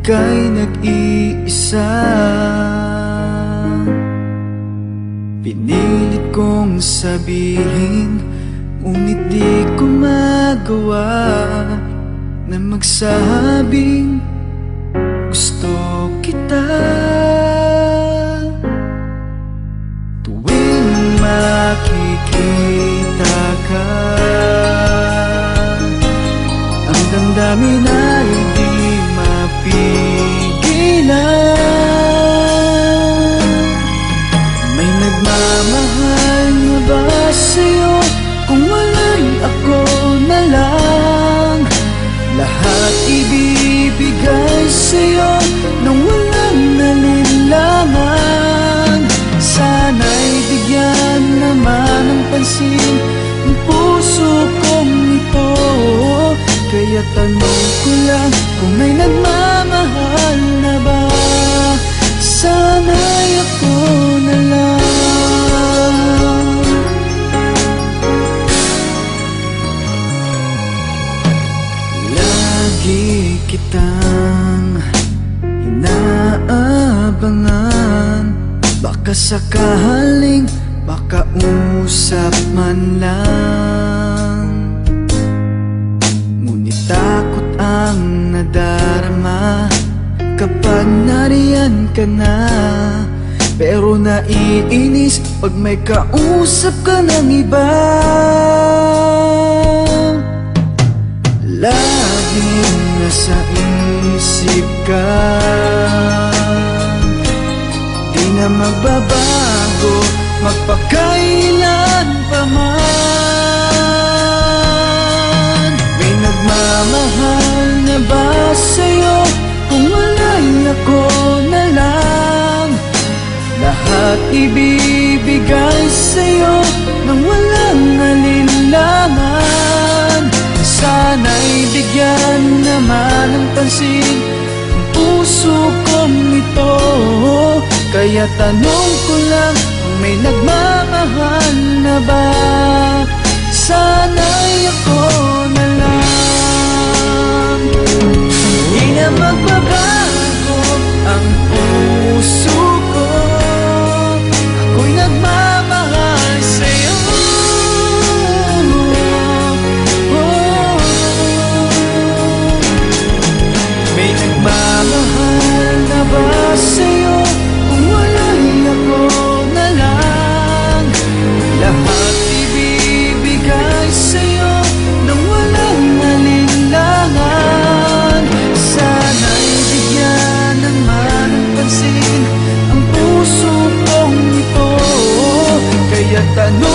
ika'y nag-iisa. Pinilit kong sabihin, ngunit di ko magawa na magsabing gusto kita. Tuwing makikita ka, ang damdamin ay di mapigilan. May nagmamahal na ba sa'yo? Kung wala'y ako na lang, lahat ibibigay sa'yo nang walang nalinlangan. Sana'y bigyan naman ng pansin ang puso kong ito. Kaya tanong ko lang kung may nagmamahal na ba, sana'y ako na lang. Lagi kitang inaabangan, baka sakaling makausap man lang. Ngunit takot ang nadarama kapag nariyan ka na. Pero naiinis pag may kausap ka ng iba. Laging nasa isip ka, di na magbabago magpakailan pa man. May nagmamahal na ba sa'yo? Kung wala'y ako na lang, lahat ibibigay sa'yo nang walang alinlangan. Sana'y bigyan naman ng pansin ang puso kong ito. Kaya tanong ko lang kung may nagmamahal na ba, sana'y ako na lang. Hindi na magbabago ang puso ko, ako'y nagmamahal sa'yo. May nagmamahal na ba sa'yo? Kung wala'y ako na lang, lahat ibibigay sa'yo nang walang alinlangan. Sana'y bigyan naman ng pansin ang puso kong ito. Kaya tanong